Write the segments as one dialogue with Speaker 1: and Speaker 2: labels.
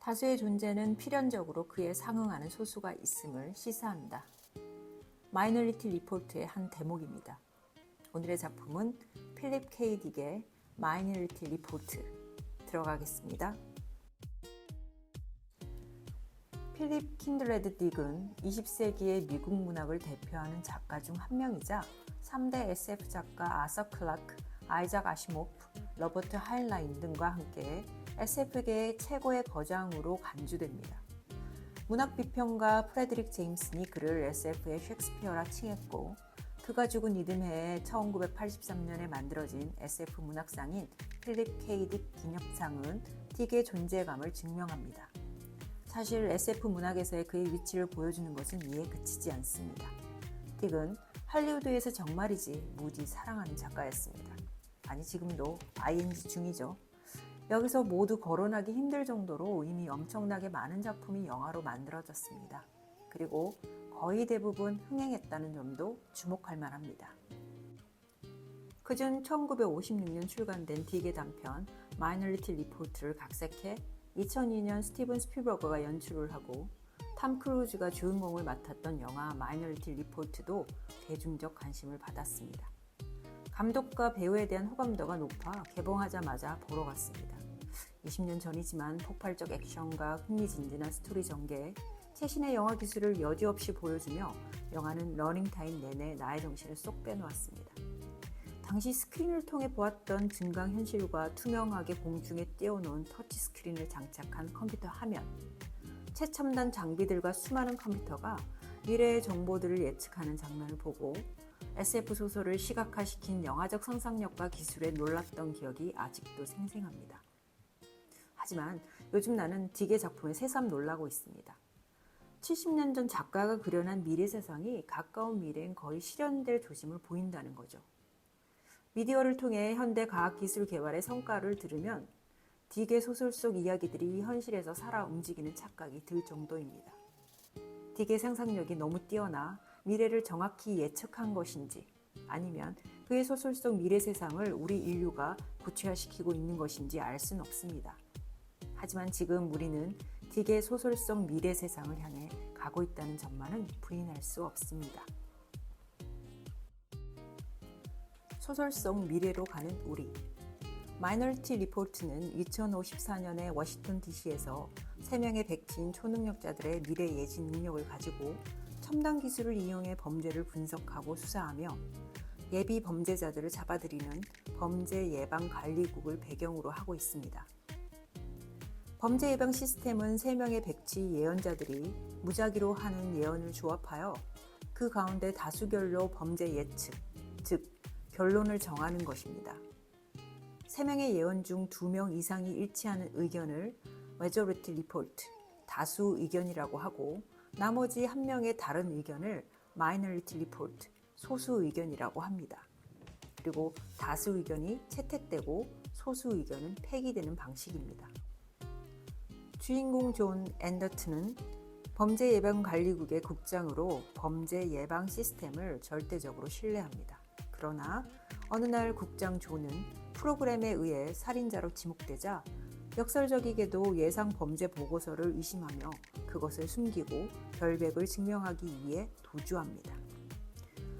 Speaker 1: 다수의 존재는 필연적으로 그에 상응하는 소수가 있음을 시사한다. 마이너리티 리포트의 한 대목입니다. 오늘의 작품은 필립 K. 딕의 마이너리티 리포트 들어가겠습니다. 필립 킨드레드 딕은 20세기의 미국 문학을 대표하는 작가 중 한 명이자 3대 SF 작가 아서 클라크, 아이작 아시모프, 러버트 하일라인 등과 함께 SF계의 최고의 거장으로 간주됩니다. 문학 비평가 프레드릭 제임슨이 그를 SF의 셰익스피어라 칭했고, 그가 죽은 이듬해에 1983년에 만들어진 SF 문학상인 필립 K. 딕 기념상은 딕의 존재감을 증명합니다. 사실 SF 문학에서의 그의 위치를 보여주는 것은 이에 그치지 않습니다. 딕은 할리우드에서 정말이지 무지 사랑하는 작가였습니다. 아니, 지금도 ING 중이죠. 여기서 모두 거론하기 힘들 정도로 이미 엄청나게 많은 작품이 영화로 만들어졌습니다. 그리고 거의 대부분 흥행했다는 점도 주목할 만합니다. 그중 1956년 출간된 딕의 단편 마이너리티 리포트를 각색해 2002년 스티븐 스필버그가 연출을 하고 탐 크루즈가 주인공을 맡았던 영화 마이너리티 리포트도 대중적 관심을 받았습니다. 감독과 배우에 대한 호감도가 높아 개봉하자마자 보러 갔습니다. 20년 전이지만 폭발적 액션과 흥미진진한 스토리 전개에 최신의 영화 기술을 여지없이 보여주며 영화는 러닝타임 내내 나의 정신을 쏙 빼놓았습니다. 당시 스크린을 통해 보았던 증강현실과 투명하게 공중에 띄워놓은 터치스크린을 장착한 컴퓨터 화면, 최첨단 장비들과 수많은 컴퓨터가 미래의 정보들을 예측하는 장면을 보고 SF 소설을 시각화시킨 영화적 상상력과 기술에 놀랐던 기억이 아직도 생생합니다. 하지만 요즘 나는 딕의 작품에 새삼 놀라고 있습니다. 70년 전 작가가 그려낸 미래 세상이 가까운 미래엔 거의 실현될 조짐을 보인다는 거죠. 미디어를 통해 현대 과학기술 개발의 성과를 들으면 딕의 소설 속 이야기들이 현실에서 살아 움직이는 착각이 들 정도입니다. 딕의 상상력이 너무 뛰어나 미래를 정확히 예측한 것인지, 아니면 그의 소설 속 미래 세상을 우리 인류가 구체화시키고 있는 것인지 알 수는 없습니다. 하지만 지금 우리는 딕의 소설 속 미래 세상을 향해 가고 있다는 점만은 부인할 수 없습니다. 소설 속 미래로 가는 우리. 마이너리티 리포트는 2054년에 워싱턴 DC에서 3명의 백지인 초능력자들의 미래 예지 능력을 가지고 첨단 기술을 이용해 범죄를 분석하고 수사하며 예비 범죄자들을 잡아들이는 범죄 예방 관리국을 배경으로 하고 있습니다. 범죄 예방 시스템은 3명의 백지 예언자들이 무작위로 하는 예언을 조합하여 그 가운데 다수결로 범죄 예측, 즉 결론을 정하는 것입니다. 3명의 예언 중 2명 이상이 일치하는 의견을 majority report, 다수 의견이라고 하고, 나머지 1명의 다른 의견을 minority report, 소수 의견이라고 합니다. 그리고 다수 의견이 채택되고 소수 의견은 폐기되는 방식입니다. 주인공 존 앤더튼은 범죄 예방 관리국의 국장으로 범죄 예방 시스템을 절대적으로 신뢰합니다. 그러나 어느 날 국장 존은 프로그램에 의해 살인자로 지목되자 역설적이게도 예상 범죄 보고서를 의심하며 그것을 숨기고 결백을 증명하기 위해 도주합니다.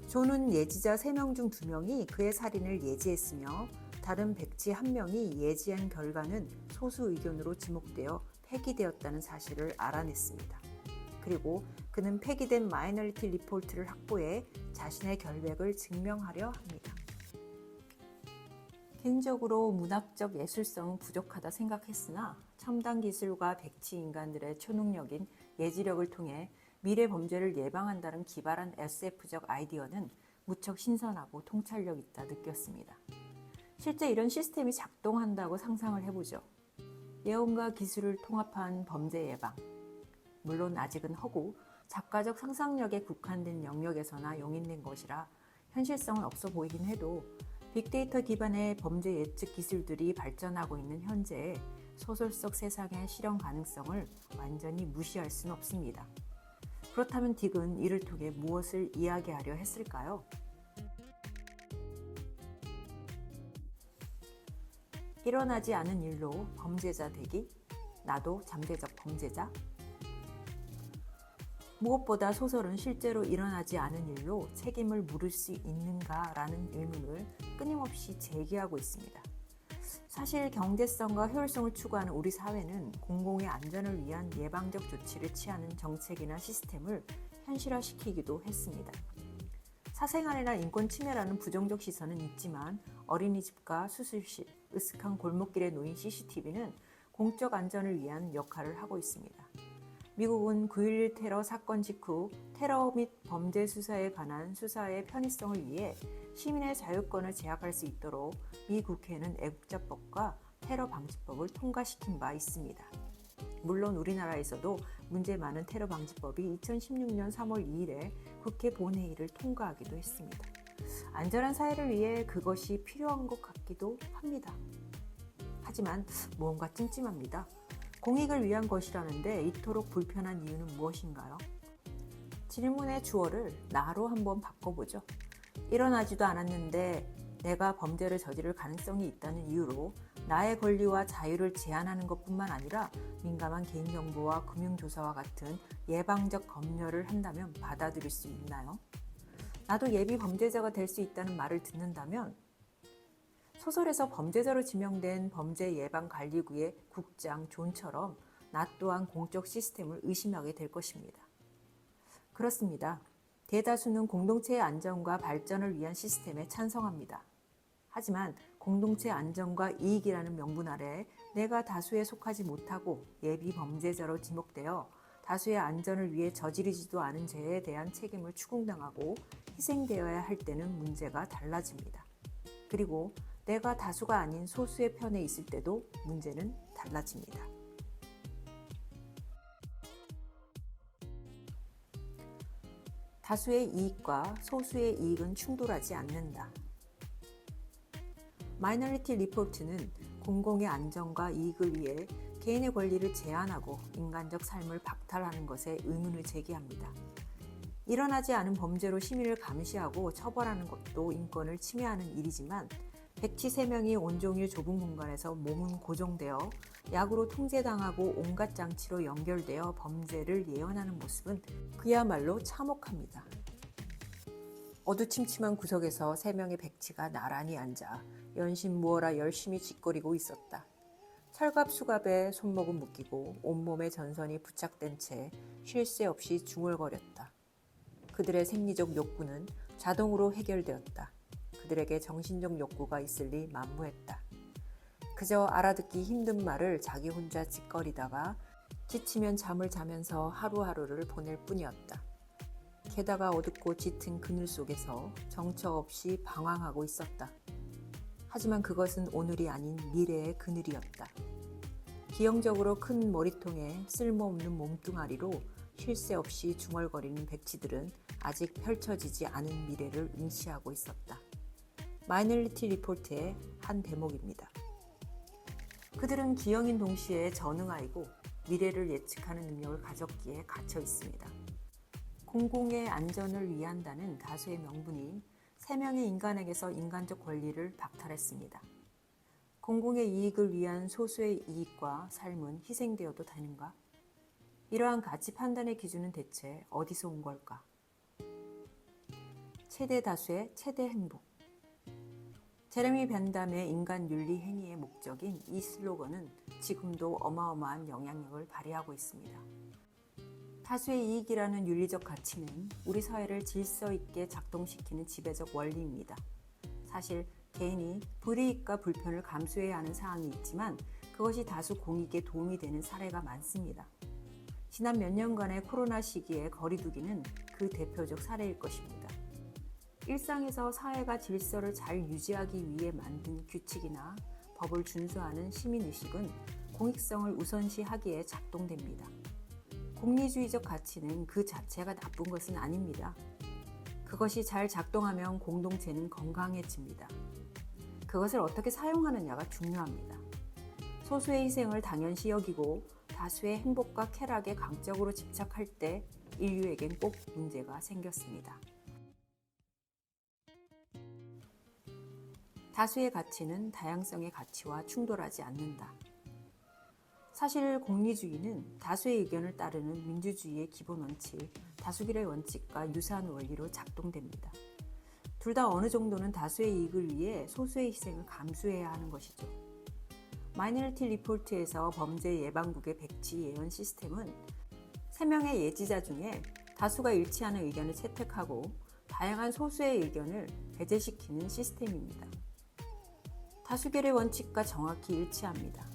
Speaker 1: 존은 예지자 3명 중 2명이 그의 살인을 예지했으며 다른 백지 1명이 예지한 결과는 소수 의견으로 지목되어 폐기되었다는 사실을 알아냈습니다. 그리고 그는 폐기된 마이너리티 리포트를 확보해 자신의 결백을 증명하려 합니다. 개인적으로 문학적 예술성은 부족하다 생각했으나 첨단 기술과 백지 인간들의 초능력인 예지력을 통해 미래 범죄를 예방한다는 기발한 SF적 아이디어는 무척 신선하고 통찰력 있다 느꼈습니다. 실제 이런 시스템이 작동한다고 상상을 해보죠. 예언과 기술을 통합한 범죄 예방. 물론 아직은 허구, 작가적 상상력에 국한된 영역에서나 용인된 것이라 현실성은 없어 보이긴 해도 빅데이터 기반의 범죄 예측 기술들이 발전하고 있는 현재의 소설 속 세상의 실현 가능성을 완전히 무시할 수는 없습니다. 그렇다면 딕은 이를 통해 무엇을 이야기하려 했을까요? 일어나지 않은 일로 범죄자 되기? 나도 잠재적 범죄자? 무엇보다 소설은 실제로 일어나지 않은 일로 책임을 물을 수 있는가라는 의문을 끊임없이 제기하고 있습니다. 사실 경제성과 효율성을 추구하는 우리 사회는 공공의 안전을 위한 예방적 조치를 취하는 정책이나 시스템을 현실화시키기도 했습니다. 사생활이나 인권 침해라는 부정적 시선은 있지만 어린이집과 수술실, 으슥한 골목길에 놓인 CCTV는 공적 안전을 위한 역할을 하고 있습니다. 미국은 9.11 테러 사건 직후 테러 및 범죄 수사에 관한 수사의 편의성을 위해 시민의 자유권을 제약할 수 있도록 미 국회는 애국자법과 테러 방지법을 통과시킨 바 있습니다. 물론 우리나라에서도 문제 많은 테러 방지법이 2016년 3월 2일에 국회 본회의를 통과하기도 했습니다. 안전한 사회를 위해 그것이 필요한 것 같기도 합니다. 하지만 무언가 찜찜합니다. 공익을 위한 것이라는데 이토록 불편한 이유는 무엇인가요? 질문의 주어를 나로 한번 바꿔보죠. 일어나지도 않았는데 내가 범죄를 저지를 가능성이 있다는 이유로 나의 권리와 자유를 제한하는 것뿐만 아니라 민감한 개인정보와 금융조사와 같은 예방적 검열을 한다면 받아들일 수 있나요? 나도 예비 범죄자가 될 수 있다는 말을 듣는다면 소설에서 범죄자로 지명된 범죄예방관리구의 국장 존처럼 나 또한 공적 시스템을 의심하게 될 것입니다. 그렇습니다. 대다수는 공동체의 안전과 발전을 위한 시스템에 찬성합니다. 하지만 공동체 안전과 이익이라는 명분 아래 내가 다수에 속하지 못하고 예비 범죄자로 지목되어 다수의 안전을 위해 저지르지도 않은 죄에 대한 책임을 추궁당하고 희생되어야 할 때는 문제가 달라집니다. 그리고 내가 다수가 아닌 소수의 편에 있을 때도 문제는 달라집니다. 다수의 이익과 소수의 이익은 충돌하지 않는다. 마이너리티 리포트는 공공의 안전과 이익을 위해 개인의 권리를 제한하고 인간적 삶을 박탈하는 것에 의문을 제기합니다. 일어나지 않은 범죄로 시민을 감시하고 처벌하는 것도 인권을 침해하는 일이지만 백치 3명이 온종일 좁은 공간에서 몸은 고정되어 약으로 통제당하고 온갖 장치로 연결되어 범죄를 예언하는 모습은 그야말로 참혹합니다. 어두침침한 구석에서 3명의 백치가 나란히 앉아 연신무어라 열심히 짓거리고 있었다. 철갑 수갑에 손목은 묶이고 온몸에 전선이 부착된 채 쉴 새 없이 중얼거렸다. 그들의 생리적 욕구는 자동으로 해결되었다. 그들에게 정신적 욕구가 있을 리 만무했다. 그저 알아듣기 힘든 말을 자기 혼자 짓거리다가 지치면 잠을 자면서 하루하루를 보낼 뿐이었다. 게다가 어둡고 짙은 그늘 속에서 정처 없이 방황하고 있었다. 하지만 그것은 오늘이 아닌 미래의 그늘이었다. 기형적으로 큰 머리통에 쓸모없는 몸뚱아리로 쉴 새 없이 중얼거리는 백치들은 아직 펼쳐지지 않은 미래를 응시하고 있었다. 마이너리티 리포트의 한 대목입니다. 그들은 기형인 동시에 전응아이고 미래를 예측하는 능력을 가졌기에 갇혀 있습니다. 공공의 안전을 위한다는 다수의 명분이 3명의 인간에게서 인간적 권리를 박탈했습니다. 공공의 이익을 위한 소수의 이익과 삶은 희생되어도 되는가? 이러한 가치 판단의 기준은 대체 어디서 온 걸까? 최대 다수의 최대 행복. 제레미 벤담의 인간 윤리 행위의 목적인 이 슬로건은 지금도 어마어마한 영향력을 발휘하고 있습니다. 다수의 이익이라는 윤리적 가치는 우리 사회를 질서 있게 작동시키는 지배적 원리입니다. 사실 개인이 불이익과 불편을 감수해야 하는 사항이 있지만 그것이 다수 공익에 도움이 되는 사례가 많습니다. 지난 몇 년간의 코로나 시기의 거리두기는 그 대표적 사례일 것입니다. 일상에서 사회가 질서를 잘 유지하기 위해 만든 규칙이나 법을 준수하는 시민의식은 공익성을 우선시하기에 작동됩니다. 공리주의적 가치는 그 자체가 나쁜 것은 아닙니다. 그것이 잘 작동하면 공동체는 건강해집니다. 그것을 어떻게 사용하느냐가 중요합니다. 소수의 희생을 당연시 여기고 다수의 행복과 쾌락에 강적으로 집착할 때 인류에겐 꼭 문제가 생겼습니다. 다수의 가치는 다양성의 가치와 충돌하지 않는다. 사실 공리주의는 다수의 의견을 따르는 민주주의의 기본 원칙, 다수결의 원칙과 유사한 원리로 작동됩니다. 둘 다 어느 정도는 다수의 이익을 위해 소수의 희생을 감수해야 하는 것이죠. 마이너리티 리포트에서 범죄 예방국의 백지 예언 시스템은 3명의 예지자 중에 다수가 일치하는 의견을 채택하고 다양한 소수의 의견을 배제시키는 시스템입니다. 다수결의 원칙과 정확히 일치합니다.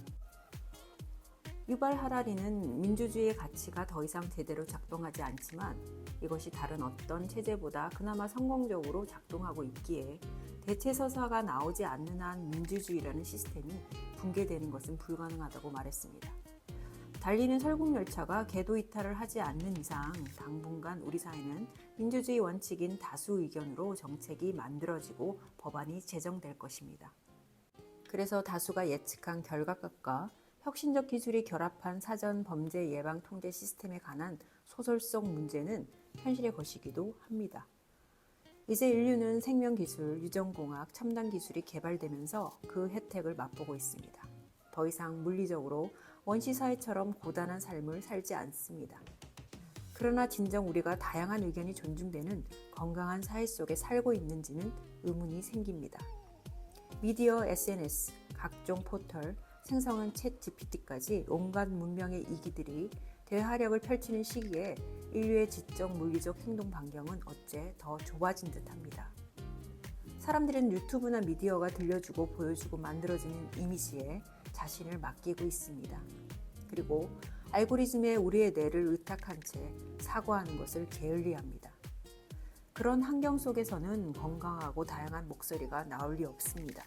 Speaker 1: 유발 하라리는 민주주의의 가치가 더 이상 제대로 작동하지 않지만 이것이 다른 어떤 체제보다 그나마 성공적으로 작동하고 있기에 대체서사가 나오지 않는 한 민주주의라는 시스템이 붕괴되는 것은 불가능하다고 말했습니다. 달리는 설국열차가 궤도 이탈을 하지 않는 이상 당분간 우리 사회는 민주주의 원칙인 다수 의견으로 정책이 만들어지고 법안이 제정될 것입니다. 그래서 다수가 예측한 결과값과 혁신적 기술이 결합한 사전 범죄 예방 통제 시스템에 관한 소설성 문제는 현실의 것이기도 합니다. 이제 인류는 생명기술, 유전공학, 첨단 기술이 개발되면서 그 혜택을 맛보고 있습니다. 더 이상 물리적으로 원시사회처럼 고단한 삶을 살지 않습니다. 그러나 진정 우리가 다양한 의견이 존중되는 건강한 사회 속에 살고 있는지는 의문이 생깁니다. 미디어, SNS, 각종 포털, 생성은 챗 GPT까지 온갖 문명의 이기들이 대화력을 펼치는 시기에 인류의 지적 물리적 행동 반경은 어째 더 좁아진 듯합니다. 사람들은 유튜브나 미디어가 들려주고 보여주고 만들어지는 이미지에 자신을 맡기고 있습니다. 그리고 알고리즘에 우리의 뇌를 의탁한 채 사고하는 것을 게을리합니다. 그런 환경 속에서는 건강하고 다양한 목소리가 나올 리 없습니다.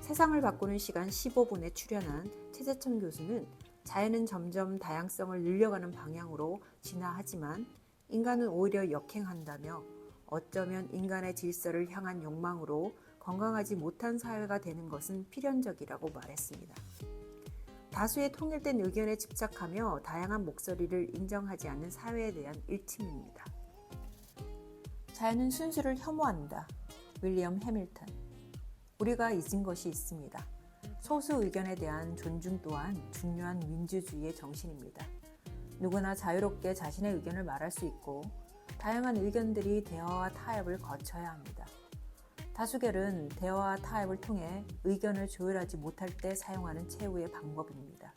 Speaker 1: 세상을 바꾸는 시간 15분에 출연한 최재천 교수는 자연은 점점 다양성을 늘려가는 방향으로 진화하지만 인간은 오히려 역행한다며 어쩌면 인간의 질서를 향한 욕망으로 건강하지 못한 사회가 되는 것은 필연적이라고 말했습니다. 다수의 통일된 의견에 집착하며 다양한 목소리를 인정하지 않는 사회에 대한 일침입니다. 자연은 순수를 혐오한다. 윌리엄 해밀턴. 우리가 잊은 것이 있습니다. 소수 의견에 대한 존중 또한 중요한 민주주의의 정신입니다. 누구나 자유롭게 자신의 의견을 말할 수 있고 다양한 의견들이 대화와 타협을 거쳐야 합니다. 다수결은 대화와 타협을 통해 의견을 조율하지 못할 때 사용하는 최후의 방법입니다.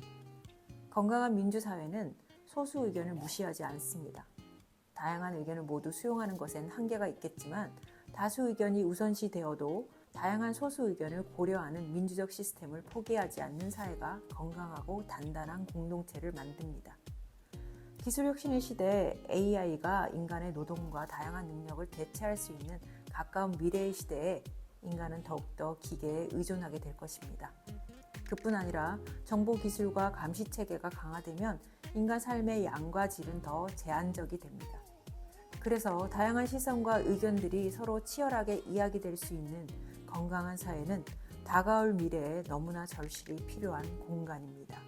Speaker 1: 건강한 민주사회는 소수 의견을 무시하지 않습니다. 다양한 의견을 모두 수용하는 것엔 한계가 있겠지만 다수 의견이 우선시 되어도 다양한 소수 의견을 고려하는 민주적 시스템을 포기하지 않는 사회가 건강하고 단단한 공동체를 만듭니다. 기술혁신의 시대에 AI가 인간의 노동과 다양한 능력을 대체할 수 있는 가까운 미래의 시대에 인간은 더욱더 기계에 의존하게 될 것입니다. 그뿐 아니라 정보기술과 감시체계가 강화되면 인간 삶의 양과 질은 더 제한적이 됩니다. 그래서 다양한 시선과 의견들이 서로 치열하게 이야기될 수 있는 건강한 사회는 다가올 미래에 너무나 절실히 필요한 공간입니다.